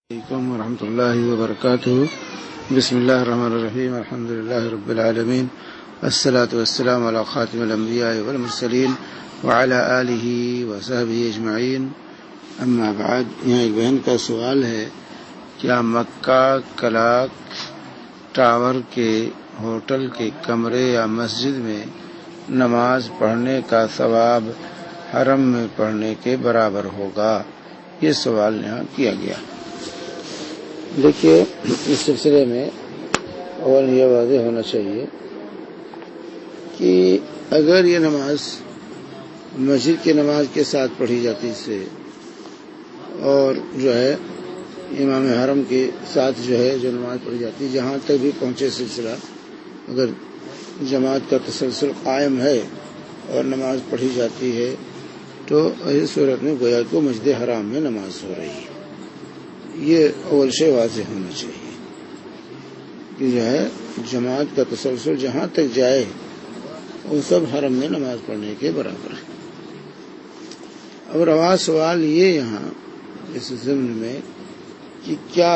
علیکم ورحمۃ اللہ وبرکاتہ۔ بسم اللہ الرحمن الرحیم، الحمد للہ رب العالمین، الصلاۃ والسلام علی خاتم الانبیاء والمرسلین وعلی آلہ وصحبہ اجمعین، اما بعد۔ یہاں ایک بہن کا سوال ہے، کیا مکہ کلاک ٹاور کے ہوٹل کے کمرے یا مسجد میں نماز پڑھنے کا ثواب حرم میں پڑھنے کے برابر ہوگا؟ یہ سوال یہاں کیا گیا۔ دیکھیے، اس سلسلے میں اول یہ واضح ہونا چاہیے کہ اگر یہ نماز مسجد کی نماز کے ساتھ پڑھی جاتی سے اور جو ہے امام حرم کے ساتھ جو نماز پڑھی جاتی، جہاں تک بھی پہنچے سلسلہ، اگر جماعت کا تسلسل قائم ہے اور نماز پڑھی جاتی ہے تو اس صورت میں گویا کو مسجد حرام میں نماز ہو رہی ہے۔ یہ اول شے واضح ہونا چاہیے کہ جو ہے جماعت کا تسلسل جہاں تک جائے وہ سب حرم میں نماز پڑھنے کے برابر ہے۔ اب رواں سوال یہ یہاں اس ضمن میں کہ کیا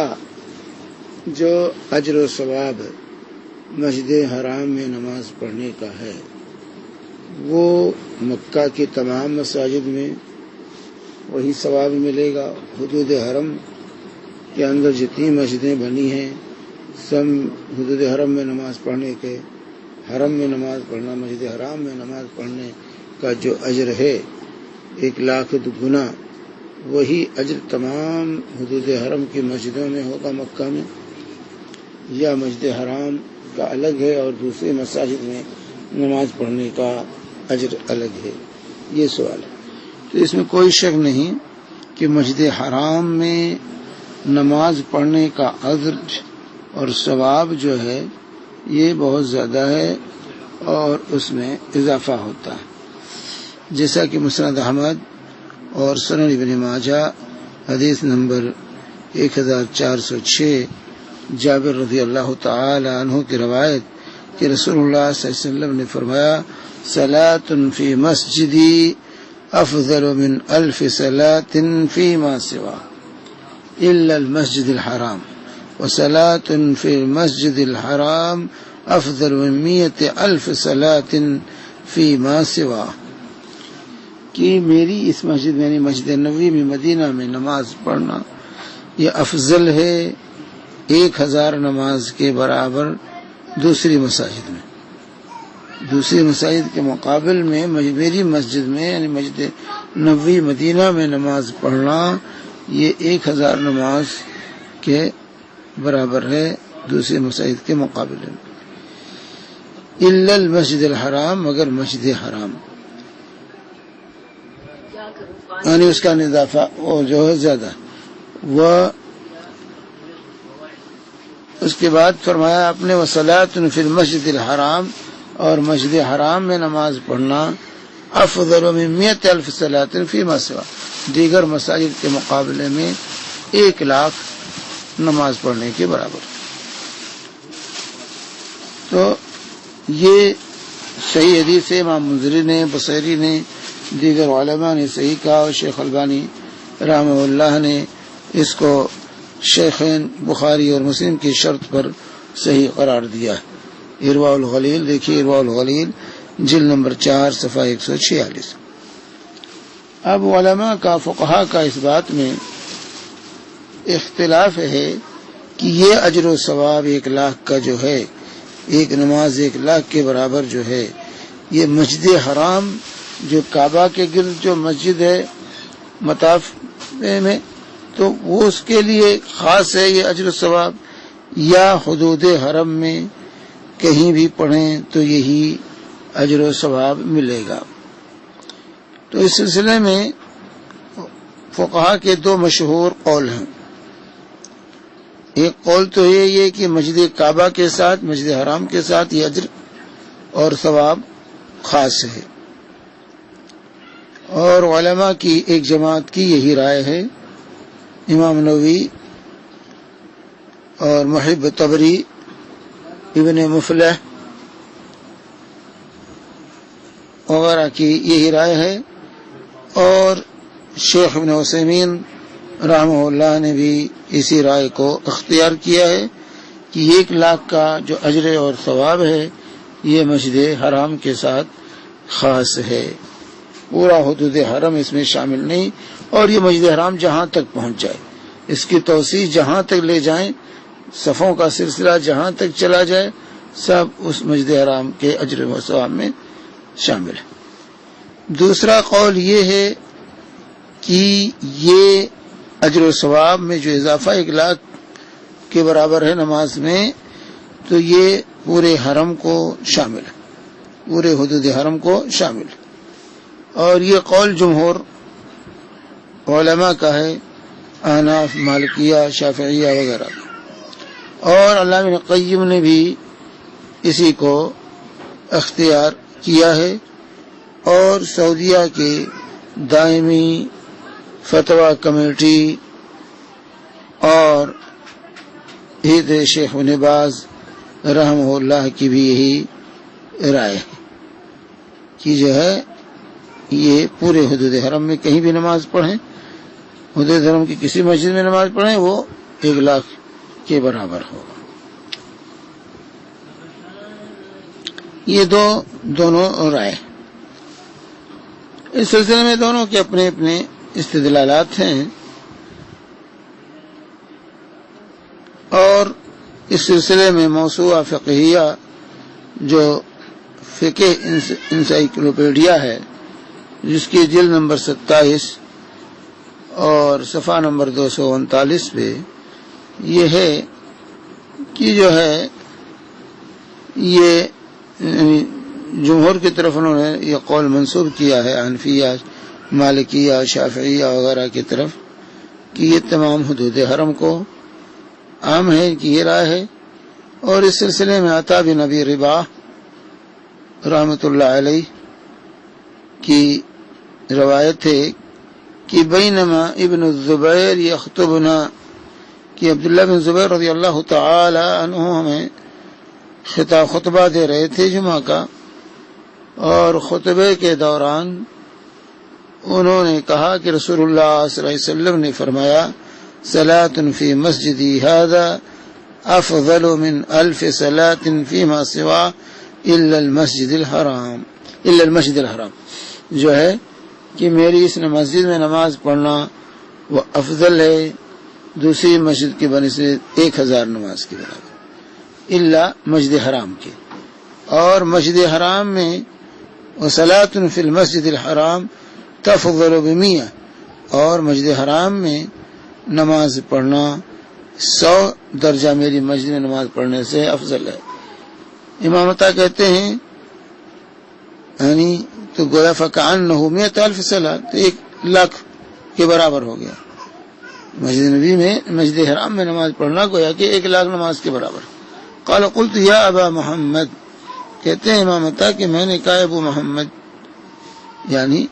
جو اجر و ثواب مسجد حرام میں نماز پڑھنے کا ہے وہ مکہ کی تمام مساجد میں وہی ثواب ملے گا؟ حدود حرم کے اندر جتنی مسجدیں بنی ہیں سب حدود حرم میں نماز پڑھنے کے، حرم میں نماز پڑھنا، مسجد حرام میں نماز پڑھنے کا جو اجر ہے 1,00,000 گنا، وہی اجر تمام حدود حرم کی مسجدوں میں ہوگا مکہ میں، یا مسجد حرام کا الگ ہے اور دوسری مساجد میں نماز پڑھنے کا اجر الگ ہے؟ یہ سوال ہے۔ تو اس میں کوئی شک نہیں کہ مسجد حرام میں نماز پڑھنے کا اجر اور ثواب جو ہے یہ بہت زیادہ ہے اور اس میں اضافہ ہوتا ہے، جیسا کہ مسند احمد اور سنن ابن ماجہ حدیث نمبر 1406 جابر رضی اللہ تعالی عنہ کی روایت کہ رسول اللہ صلی اللہ علیہ وسلم نے فرمایا، صلاۃ فی مسجدی افضل من 1000 صلاۃ فیما سوا الا المسجد الحرام وصلاۃ فی المسجد الحرام افضل من 100,000 صلاۃ فیما سوا، کہ میری اس مسجد میں یعنی مسجد نبوی میں مدینہ میں نماز پڑھنا یہ افضل ہے 1000 نماز کے برابر دوسری مساجد میں، دوسری مساجد کے مقابل میں میری مسجد میں یعنی مسجد نبوی مدینہ میں نماز پڑھنا یہ 1000 نماز کے برابر ہے دوسری مساجد کے مقابلے میں، الا المسجد الحرام، مگر مسجد حرام یعنی اس کا اضافہ وہ جو ہے زیادہ۔ وہ اس کے بعد فرمایا اپنے وصلاۃ فی المسجد الحرام، اور مسجد حرام میں نماز پڑھنا افضل من 100,000 صلاۃ فیما سوا، دیگر مساجد کے مقابلے میں 1,00,000 نماز پڑھنے کے برابر۔ تو یہ صحیح حدیث ہے، امام منذری نے، بصیری نے، دیگر علماء نے صحیح کہا، اور شیخ البانی رحمہ اللہ نے اس کو شیخین بخاری اور مسلم کی شرط پر صحیح قرار دیا ہے۔ ارواء الغلیل دیکھیے، ارواء الغلیل جلد نمبر 4 صفحہ 146۔ اب علماء کا، فقہا کا اس بات میں اختلاف ہے کہ یہ اجر و ثواب 1,00,000 کا جو ہے، ایک نماز 1,00,000 کے برابر جو ہے، یہ مسجد حرام جو کعبہ کے گرد جو مسجد ہے مطاف میں، تو وہ اس کے لیے خاص ہے یہ اجر و ثواب، یا حدود حرم میں کہیں بھی پڑھیں تو یہی اجر و ثواب ملے گا؟ تو اس سلسلے میں فقہا کے 2 مشہور قول ہیں۔ ایک قول تو یہ کہ مسجد کعبہ کے ساتھ، مسجد حرام کے ساتھ یہ اجر اور ثواب خاص ہے، اور علماء کی ایک جماعت کی یہی رائے ہے، امام نووی اور محب طبری، ابن مفلح وغیرہ کی یہی رائے ہے، اور شیخ ابن عثیمین رحمہ اللہ نے بھی اسی رائے کو اختیار کیا ہے کہ 1,00,000 کا جو اجر اور ثواب ہے یہ مسجد حرام کے ساتھ خاص ہے، پورا حدود حرم اس میں شامل نہیں، اور یہ مسجد حرام جہاں تک پہنچ جائے، اس کی توسیع جہاں تک لے جائیں، صفوں کا سلسلہ جہاں تک چلا جائے، سب اس مسجد حرام کے اجر و ثواب میں شامل ہے۔ دوسرا قول یہ ہے کہ یہ اجر و ثواب میں جو اضافہ 1,00,000 کے برابر ہے نماز میں، تو یہ پورے حرم کو شامل ہے، پورے حدود حرم کو شامل ہے، اور یہ قول جمہور علماء کا ہے، احناف، مالکیہ، شافعیہ وغیرہ کا، اور علامہ ابن قیم نے بھی اسی کو اختیار کیا ہے، اور سعودیہ کے دائمی فتویٰ کمیٹی اور حید شیخ ابن باز رحمہ اللہ کی بھی یہی رائے ہے کہ جو ہے یہ پورے حدود حرم میں کہیں بھی نماز پڑھیں، حدود حرم کی کسی مسجد میں نماز پڑھیں، وہ 1,00,000 کے برابر ہوگا۔ یہ دونوں رائے، اس سلسلے میں دونوں کے اپنے اپنے استدلالات ہیں، اور اس سلسلے میں موسوعہ فقہیہ جو فقہ انسائکلوپیڈیا ہے، جس کی جلد نمبر 27 اور صفحہ نمبر 239 پہ یہ ہے کہ جو ہے یہ جمہور کی طرف انہوں نے یہ قول منسوب کیا ہے، حنفیہ، مالکیہ، شافعیہ وغیرہ کی طرف، کہ یہ تمام حدود حرم کو عام ہے، کہ یہ رائے ہے۔ اور اس سلسلے میں عطا بن ابی رباح رحمۃ اللہ علیہ کی روایت ہے کہ بینما ابن الزبیر یخطبنا، کہ عبداللہ بن زبیر رضی اللہ تعالی عنہ ہمیں خطبہ دے رہے تھے جمعہ کا، اور خطبے کے دوران انہوں نے کہا کہ رسول اللہ صلی اللہ علیہ وسلم نے فرمایا، صلاة فی مسجدی ھذا افضل من 1000 صلاة فیما سوا الا المسجد الحرام، جو ہے کہ میری اس مسجد میں نماز پڑھنا وہ افضل ہے دوسری مسجد کی بنسبت 1000 نماز کے برابر، الا مسجد حرام کے، اور مسجد حرام میں وصلاة فی المسجد الحرام تفضل ب100، اور مسجد حرام میں نماز پڑھنا 100 درجہ میری مسجد میں نماز پڑھنے سے افضل ہے۔ امام عطا کہتے ہیں یعنی تو گویا فکأنہ 100,000 صلاۃ، تو 1,00,000 کے برابر ہو گیا، مسجد نبی میں مسجد حرام میں نماز پڑھنا گویا کہ 1,00,000 نماز کے برابر۔ قال قلت یا ابا محمد، کہتے ہیں امام عطا کہ میں نے کہا ابو محمد یعنی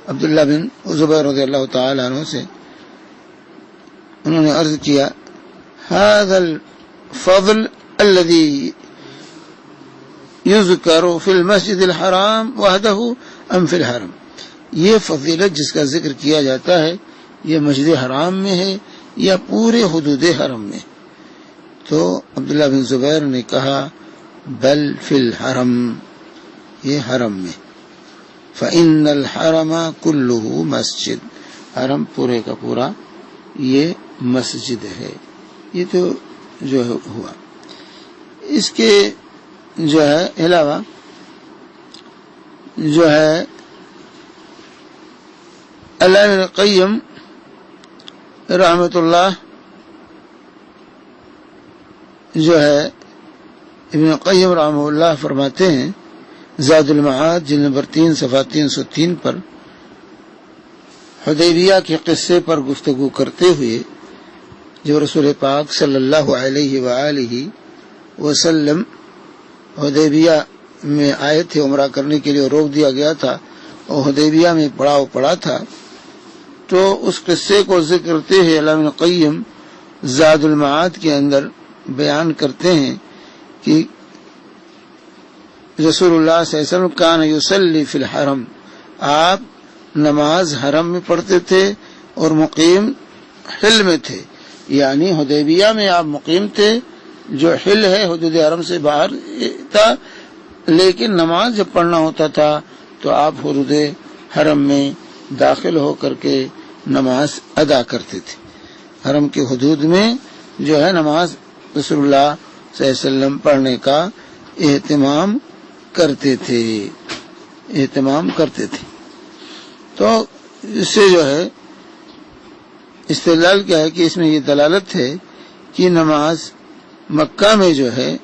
عبداللہ بن زبیر رضی اللہ تعالی عنہ سے، انہوں نے عرض کیا، هذا الفضل الذي يذكر في المسجد الحرام وحده ام في الحرم، یہ فضیلت جس کا ذکر کیا جاتا ہے یہ مسجد حرام میں ہے یا پورے حدود حرم میں؟ تو عبداللہ بن زبیر نے کہا بل فی الحرم، یہ حرم میں، فإن الحرم كله مسجد، حرم پورے کا پورا یہ مسجد ہے۔ یہ تو جو ہوا، اس کے جو ہے علاوہ جو ہے علامہ ابن قیم رحمۃ اللہ جو ہے ابن قیم رحمہ اللہ فرماتے ہیں زاد المعاد جلد نمبر 3 صفحہ 303 پر، حدیبیہ کے قصے پر گفتگو کرتے ہوئے جو رسول پاک صلی اللہ علیہ وآلہ وسلم حدیبیہ میں آئے تھے عمرہ کرنے کے لیے، روک دیا گیا تھا اور حدیبیہ میں پڑاؤ پڑا تھا، تو اس قصے کو ذکر کرتے ہوئے علامہ ابن قیم زاد المعاد کے اندر بیان کرتے ہیں کہ رسول اللہ صلی اللہ علیہ وسلم کان یصلی فی الحرم، آپ نماز حرم میں پڑھتے تھے اور مقیم حل میں تھے، یعنی حدیبیہ میں آپ مقیم تھے، جو حل ہے حدود حرم سے باہر تھا، لیکن نماز جب پڑھنا ہوتا تھا تو آپ حدود حرم میں داخل ہو کر کے نماز ادا کرتے تھے۔ حرم کے حدود میں جو ہے نماز رسول اللہ صلی اللہ علیہ وسلم پڑھنے کا اہتمام کرتے تھے۔ تو اس سے جو ہے استدلال کیا ہے کہ اس میں یہ دلالت ہے کہ نماز مکہ میں جو ہے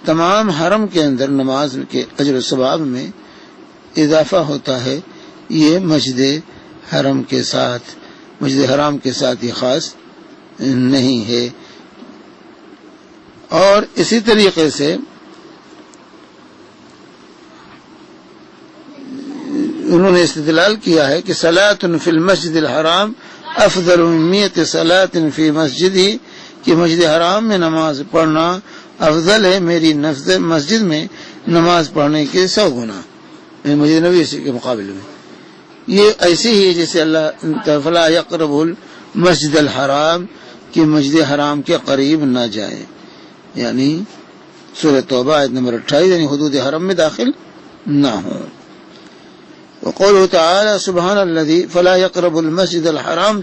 تمام حرم کے اندر نماز کے اجر و ثواب میں اضافہ ہوتا ہے، یہ مسجد حرام کے ساتھ یہ خاص نہیں ہے۔ اور اسی طریقے سے انہوں نے استدلال کیا ہے کہ صلاۃ فی المسجد الحرام افضل من 100 صلاۃ فی مسجدی، کہ مسجد حرام میں نماز پڑھنا افضل ہے میری مسجد میں نماز پڑھنے کے 100 گنا، مسجد نبی کے مقابلے میں۔ یہ ایسے ہی جیسے اللہ فلا یقرب المسجد الحرام، کہ مسجد حرام کے قریب نہ جائے، یعنی سورہ توبہ آیت نمبر 28، یعنی حدود حرم میں داخل نہ ہوں۔ وقوله تعالی سبحان الذی فلا یقرب المسجد الحرام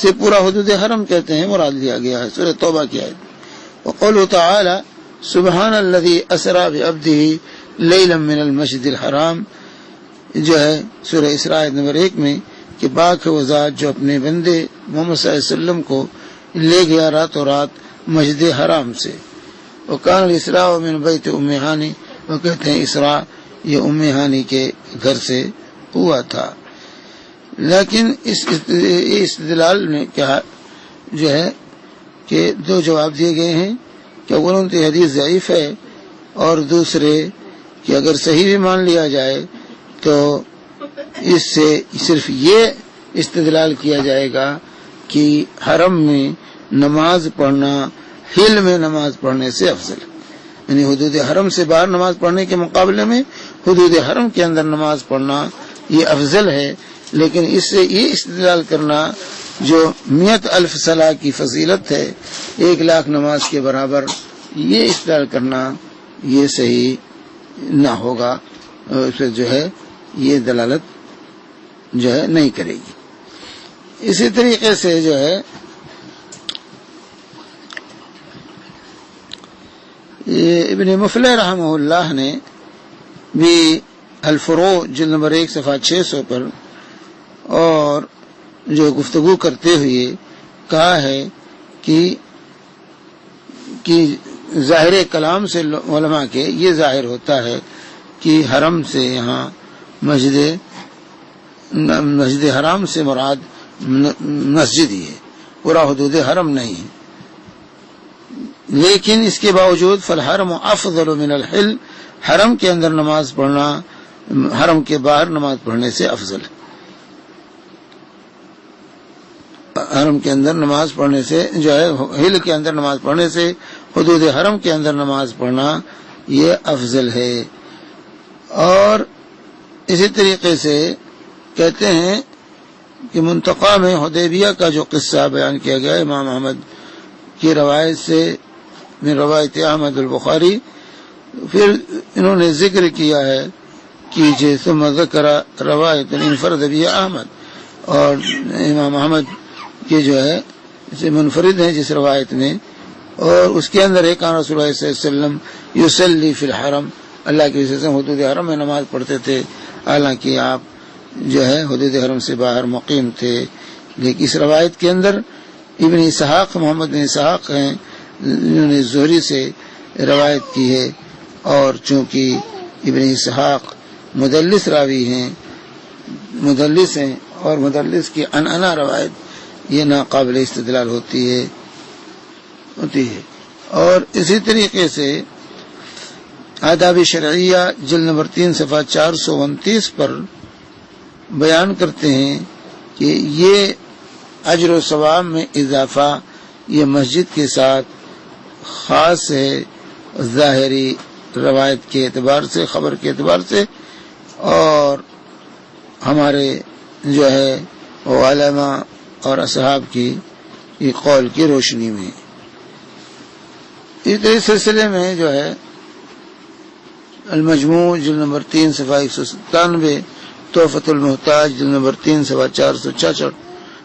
سے پورا حدود حرم کہتے ہیں مراد لیا گیا ہے سورہ توبہ کی آیت۔ وقوله تعالی سبحان الذی اسری بعبده لیلا من المسجد الحرام، جو ہے سورہ اسراء آیت نمبر 1 میں، کہ پاک ہے وہ ذات جو اپنے بندے محمد صلی اللہ علیہ وسلم کو لے گیا راتوں رات مسجد حرام سے۔ وکان الاسراء من بیت ام ہانی، وہ کہتے ہیں اسراء یہ ام ہانی کے گھر سے ہوا تھا۔ لیکن اس استدلال میں کیا جو ہے کہ 2 جواب دیے گئے ہیں، کہ اولوں تو حدیث ضعیف ہے، اور دوسرے کہ اگر صحیح بھی مان لیا جائے تو اس سے صرف یہ استدلال کیا جائے گا کہ حرم میں نماز پڑھنا حل میں نماز پڑھنے سے افضل ہے، یعنی حدود حرم سے باہر نماز پڑھنے کے مقابلے میں حدود حرم کے اندر نماز پڑھنا یہ افضل ہے۔ لیکن اس سے یہ استدلال کرنا جو 100,000 صلاح کی فضیلت ہے، 1,00,000 نماز کے برابر، یہ استدلال کرنا یہ صحیح نہ ہوگا، اس سے جو ہے یہ دلالت جو ہے نہیں کرے گی۔ اسی طریقے سے جو ہے ابن مفلح رحمہ اللہ نے بھی الفروع جلد نمبر 1 صفحہ 600 پر اور جو گفتگو کرتے ہوئے کہا ہے کہ ظاہر کلام سے علماء کے یہ ظاہر ہوتا ہے کہ حرم سے یہاں مسجد حرام سے مراد مسجد ہی ہے، پورا حدود حرم نہیں ہے۔ لیکن اس کے باوجود فالحرم افضل من الحل، حرم کے اندر نماز پڑھنا حرم کے باہر نماز پڑھنے سے افضل ہے۔ حرم کے اندر نماز پڑھنے سے جو ہے حل کے اندر نماز پڑھنے سے حدود حرم کے اندر نماز پڑھنا یہ افضل ہے۔ اور اسی طریقے سے کہتے ہیں کہ منتقی میں حدیبیہ کا جو قصہ بیان کیا گیا امام احمد کی روایت سے، من روایت احمد البخاری، پھر انہوں نے ذکر کیا ہے کہ ثم ذکر روایت انفرد بها احمد، اور امام احمد کے جو ہے اسے منفرد ہیں جس روایت میں، اور اس کے اندر ایک رسول اللہ صلی اللہ علیہ وسلم یصلی فی الحرم، اللہ کے وسلم حدود حرم میں نماز پڑھتے تھے، حالانکہ آپ جو ہے حدود حرم سے باہر مقیم تھے۔ لیکن اس روایت کے اندر ابن اسحاق محمد بن اسحاق ہیں، انہوں نے زہری سے روایت کی ہے، اور چونکہ ابن اسحاق مدلس راوی ہیں، اور مدلس کی عنعنہ روایت یہ ناقابل استدلال ہوتی ہے۔ اور اسی طریقے سے آداب شرعیہ جلد نمبر 3 صفحہ 429 پر بیان کرتے ہیں کہ یہ اجر و ثواب میں اضافہ یہ مسجد کے ساتھ خاص ہے، ظاہری روایت کے اعتبار سے، خبر کے اعتبار سے، اور ہمارے جو ہے علماء اور اصحاب کی یہ قول کی روشنی میں۔ اس سلسلے میں جو ہے المجموع جلد نمبر 3 صفحہ 197، تحفۃ المحتاج جلد نمبر 3 صفحہ 466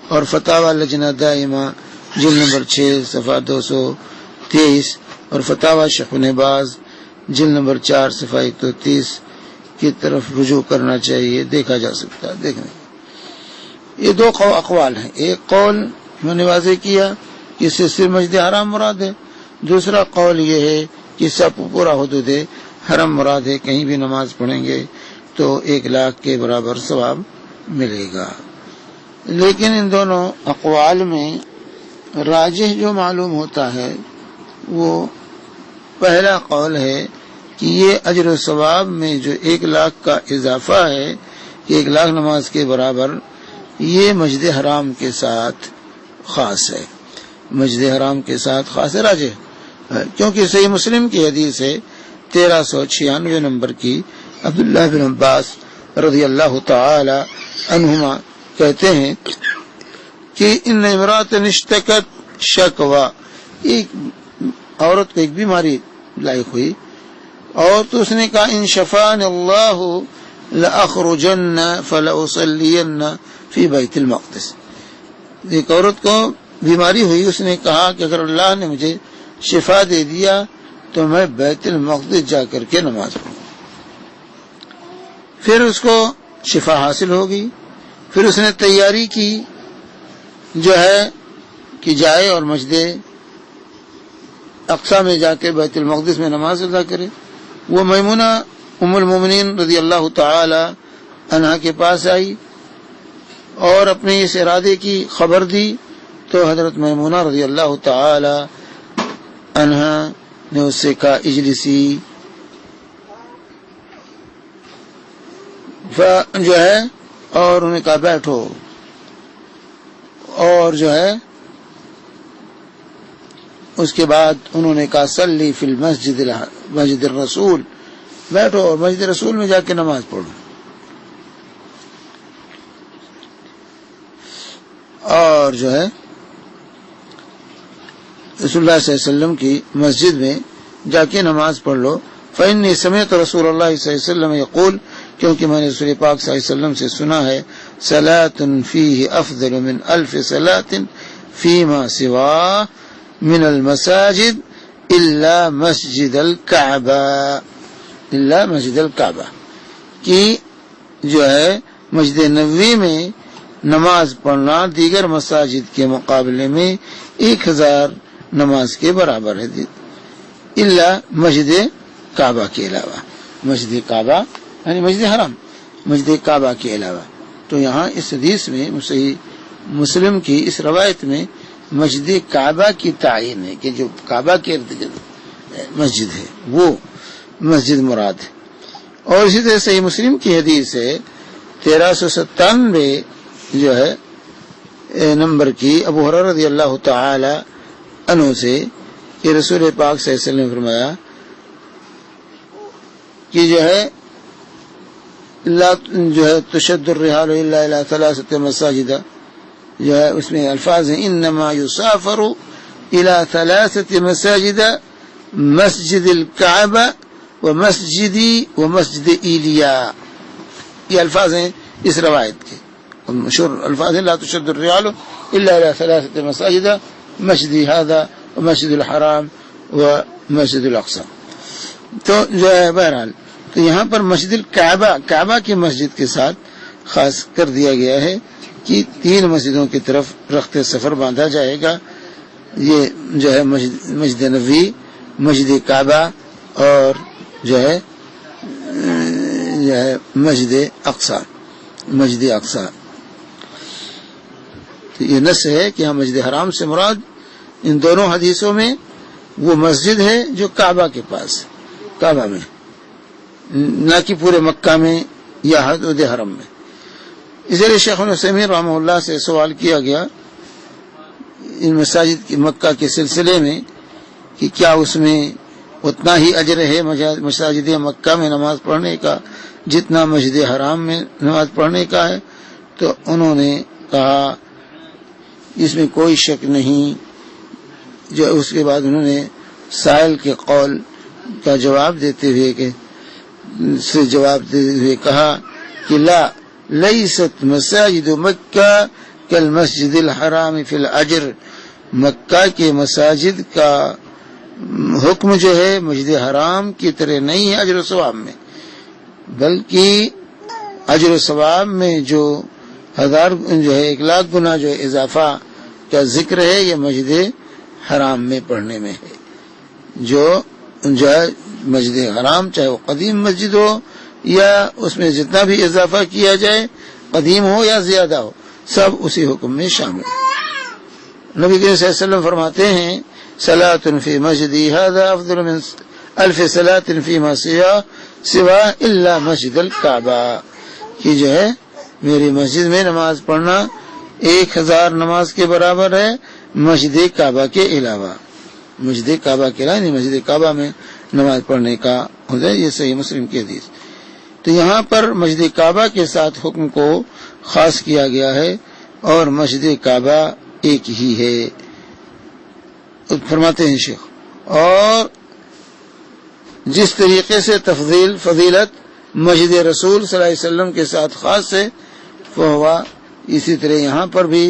اور فتاوی لجنہ دائمہ جلد نمبر 6 صفحہ 223 اور فتاوی شیخ ابن باز جلد نمبر 4 صفحہ 130 کی طرف رجوع کرنا چاہیے، دیکھا جا سکتا ہے۔ دیکھنے یہ دو اقوال ہیں، ایک قول میں نے واضح کیا کہ اس سے صرف مسجد حرام مراد ہے، دوسرا قول یہ ہے کہ سب پورا حدود حرم مراد ہے، کہیں بھی نماز پڑھیں گے تو 1,00,000 کے برابر ثواب ملے گا۔ لیکن ان دونوں اقوال میں راجح جو معلوم ہوتا ہے وہ پہلا قول ہے کہ یہ اجر و ثواب میں جو 1,00,000 کا اضافہ ہے کہ 1,00,000 نماز کے برابر، یہ مسجد حرام کے ساتھ خاص ہے، مسجد حرام کے ساتھ خاص ہے، راجح ہے، کیونکہ صحیح مسلم کی حدیث ہے 1396 نمبر کی، عبداللہ بن عباس رضی اللہ تعالی عنہما کہتے ہیں کہ ان امرأۃ اشتکت شکوہ، ایک عورت کو ایک بیماری لاحق ہوئی اور تو اس نے کہا ان شفانی اللہ لأخرجن فلأصلین فی بیت المقدس۔ ایک عورت کو بیماری ہوئی، اس نے کہا کہ اگر اللہ نے مجھے شفا دے دیا تو میں بیت المقدس جا کر کے نماز پڑھوں۔ پھر اس کو شفا حاصل ہوگی، پھر اس نے تیاری کی جو ہے کہ جائے اور مسجد اقصی میں جا کے بیت المقدس میں نماز ادا کرے۔ وہ میمونہ ام المومنین رضی اللہ تعالی عنہا کے پاس آئی اور اپنے اس ارادے کی خبر دی تو حضرت میمونہ رضی اللہ تعالی عنہا نے اس سے کہا اجلسی، جو ہے اور انہوں نے کہا بیٹھو، اور جو ہے اس کے بعد انہوں نے کہا صلی فی المسجد مسجد الرسول، بیٹھو اور مسجد رسول میں جا کے نماز پڑھو۔ اور جو ہے رسول اللہ صلی اللہ علیہ وسلم کی مسجد میں جا کے نماز پڑھ لو۔ فإني سمعت رسول اللہ صلی اللہ علیہ وسلم یقول، کیونکہ میں نے رسول پاک صلی اللہ علیہ وسلم سے سنا ہے صلاۃ فیہ افضل من 1000 صلاۃ فیما سواه من المساجد الا مسجد الکعبہ، کہ جو ہے مسجد نبوی میں نماز پڑھنا دیگر مساجد کے مقابلے میں 1000 نماز کے برابر ہے، الا مسجد کعبہ کے علاوہ، مسجد کعبہ یعنی مسجد حرام، مسجد کعبہ کے علاوہ۔ تو یہاں اس حدیث میں صحیح مسلم کی اس روایت میں مسجد کعبہ کی تعین ہے کہ جو کعبہ کے ارد گرد مسجد ہے وہ مسجد مراد ہے۔ اور اسی طرح صحیح مسلم کی حدیث ہے 1397 جو ہے نمبر کی، ابو ہریرہ رضی اللہ تعالی عنہ سے کہ رسول پاک صلی اللہ علیہ وسلم نے فرمایا کہ جو ہے تشد الرحال الا الى 3 مساجد، جو ہے اس میں الفاظ ہیں انما یسافر الى 3 مساجد مسجد الکعبہ ومسجد ایلیا، یہ الفاظ ہیں اس روایت کے مشہور الفاظ ہیں لا تشد الرحال الا الى 3 مساجد مسجد هذا ومسجد الحرام ومسجد الاقصی۔ تو جو ہے بہرحال تو یہاں پر مسجد کعبہ کی مسجد کے ساتھ خاص کر دیا گیا ہے کہ 3 مسجدوں کی طرف رخت سفر باندھا جائے گا، یہ جو ہے مسجد نبوی، مسجد کعبہ اور جو ہے مسجد اقصی۔ تو یہ نص ہے کہ ہم مسجد حرام سے مراد ان دونوں حدیثوں میں وہ مسجد ہے جو کعبہ کے پاس، کعبہ میں، نہ کہ پورے مکہ میں یا حدود حرم میں۔ اسی لیے شیخ العثیمین رحمہ اللہ سے سوال کیا گیا ان مساجد کی مکہ کے سلسلے میں کہ کیا اس میں اتنا ہی اجر ہے مساجد مکہ میں نماز پڑھنے کا جتنا مسجد حرام میں نماز پڑھنے کا ہے؟ تو انہوں نے کہا اس میں کوئی شک نہیں۔ جو اس کے بعد انہوں نے سائل کے قول کا جواب دیتے ہوئے کہا کہ لا لیست مساجد مکہ کالمسجد الحرام فی الاجر، مکہ کے مساجد کا حکم جو ہے مسجد حرام کی طرح نہیں ہے اجر و ثواب میں، بلکہ اجر و ثواب میں جو 1,00,000 گنا جو اضافہ کا ذکر ہے یہ مسجد حرام میں پڑھنے میں ہے۔ جو مسجد حرام چاہے وہ قدیم مسجد ہو یا اس میں جتنا بھی اضافہ کیا جائے، قدیم ہو یا زیادہ ہو، سب اسی حکم میں شامل ہے۔ نبی کریم صلی اللہ علیہ وسلم فرماتے ہیں صلاۃ فی مسجدی ھذا افضل من 1000 صلاۃ فیما سوا الا مسجد الکعبہ، کہ جو ہے میری مسجد میں نماز پڑھنا 1000 نماز کے برابر ہے مسجد کعبہ کے علاوہ۔ مسجد کعبہ کے علاوہ نہیں، مسجد کعبہ میں نماز پڑھنے کا ہوتا ہے، یہ صحیح مسلم کی حدیث۔ تو یہاں پر مسجد کعبہ کے ساتھ حکم کو خاص کیا گیا ہے اور مسجد کعبہ ایک ہی ہے، فرماتے ہیں شیخ۔ اور جس طریقے سے فضیلت مسجد رسول صلی اللہ علیہ وسلم کے ساتھ خاص ہے فہوا، اسی طرح یہاں پر بھی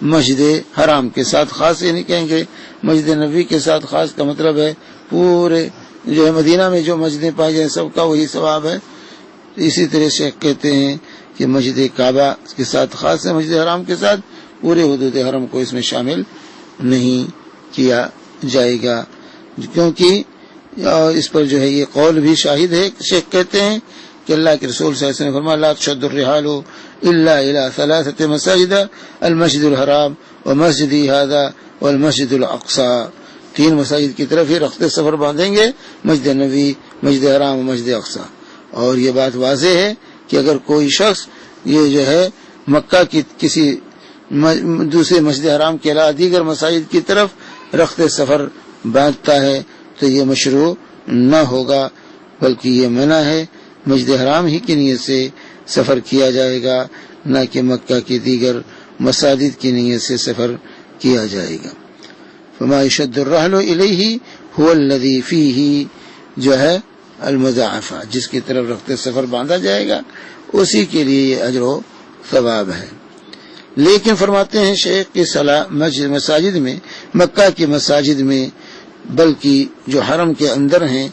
مسجد حرام کے ساتھ خاص، یہ نہیں کہیں گے مسجد نبوی کے ساتھ خاص کا مطلب ہے پورے جو ہے مدینہ میں جو مسجدیں پائی جائیں سب کا وہی ثواب ہے۔ اسی طرح شیخ کہتے ہیں کہ مسجد کعبہ کے ساتھ خاص ہے، مسجد حرام کے ساتھ پورے حدود حرم کو اس میں شامل نہیں کیا جائے گا، کیونکہ اس پر جو ہے یہ قول بھی شاہد ہے۔ شیخ کہتے ہیں کہ اللہ کے رسول صلی اللہ علیہ وسلم نے فرمایا لا تشد الرحال الا الى 3 مساجد المسجد الحرام ومسجدی ھذا والمسجد الاقصی، 3 مساجد کی طرف ہی رخت سفر باندھیں گے، مسجد نبوی، مسجد حرام و مسجد اقصی۔ اور یہ بات واضح ہے کہ اگر کوئی شخص یہ جو ہے مکہ کی کسی دوسرے مسجد حرام کے علاوہ دیگر مساجد کی طرف رخت سفر باندھتا ہے تو یہ مشروع نہ ہوگا، بلکہ یہ منع ہے۔ مسجد حرام ہی کی نیت سے سفر کیا جائے گا، نہ کہ مکہ کی دیگر مساجد کی نیت سے سفر کیا جائے گا۔ فما يشد الرحل الیہ هو الذی فیہ جو ہے المضاعفہ، جس کی طرف رخت سفر باندھا جائے گا اسی کے لیے یہ اجر و ثواب ہے۔ لیکن فرماتے ہیں شیخ کہ مساجد میں، مکہ کی مساجد میں، بلکہ جو حرم کے اندر ہیں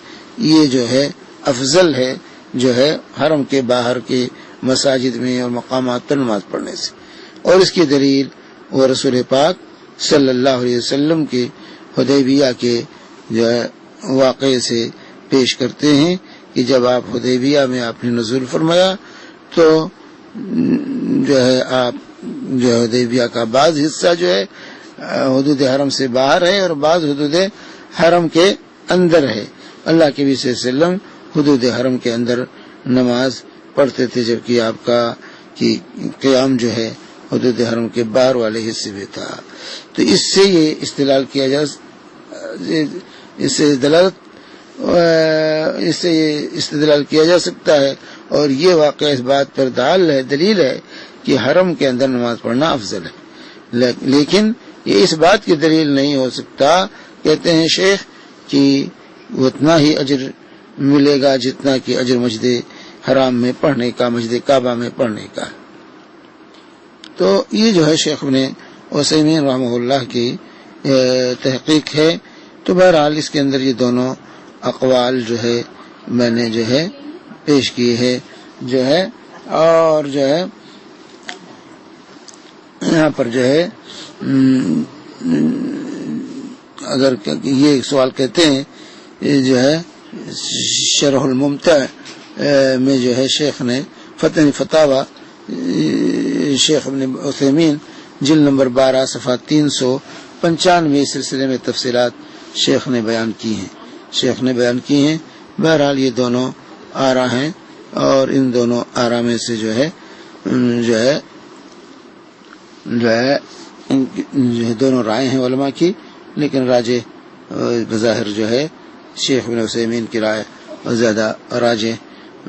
یہ جو ہے افضل ہے جو ہے حرم کے باہر کے مساجد میں اور مقامات پر نماز پڑھنے سے۔ اور اس کی دلیل وہ رسول پاک صلی اللہ علیہ وسلم کے حدیبیہ کے جو ہے واقعے سے پیش کرتے ہیں کہ جب آپ حدیبیہ میں آپ نے نزول فرمایا تو جو ہے آپ جو حدیبیہ کا بعض حصہ جو ہے حدود حرم سے باہر ہے اور بعض حدود حرم کے اندر ہے۔ اللہ کے نبی صلی اللہ علیہ وسلم حدود حرم کے اندر نماز پڑھتے تھے، جبکہ آپ کا قیام جو ہے حدود حرم کے باہر والے حصے میں تھا۔ تو اس سے یہ استدلال کیا جا استدلال کیا جا سکتا ہے، اور یہ واقعہ اس بات پر دلیل ہے کہ حرم کے اندر نماز پڑھنا افضل ہے۔ لیکن یہ اس بات کی دلیل نہیں ہو سکتا، کہتے ہیں شیخ، کہ اتنا ہی اجر ملے گا جتنا کہ اجر مسجد حرام میں پڑھنے کا، مسجد کعبہ میں پڑھنے کا۔ تو یہ جو ہے شیخ ابن عثیمین رحمہ اللہ کی تحقیق ہے۔ تو بہرحال اس کے اندر یہ دونوں اقوال جو ہے میں نے جو ہے پیش کیے ہے جو ہے، اور جو ہے یہاں پر جو ہے اگر یہ سوال کہتے ہیں جو ہے شرح الممتع میں جو ہے شیخ نے فتاوی شیخ ابن عثیمین جلد نمبر 12 صفحہ 395 سلسلے میں تفصیلات شیخ نے بیان کی ہیں۔ بہرحال یہ دونوں آرا ہیں، اور ان دونوں آرا میں سے جو ہے دونوں رائے ہیں علماء کی، لیکن راجح بظاہر جو ہے شیخ ابن عثیمین کی رائے زیادہ راجح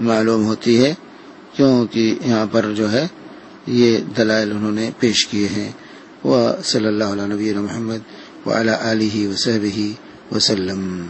معلوم ہوتی ہے، کیونکہ یہاں پر جو ہے یہ دلائل انہوں نے پیش کیے ہیں۔ وصلی اللہ علی نبینا محمد وعلی آلہ وصحبہ وسلم.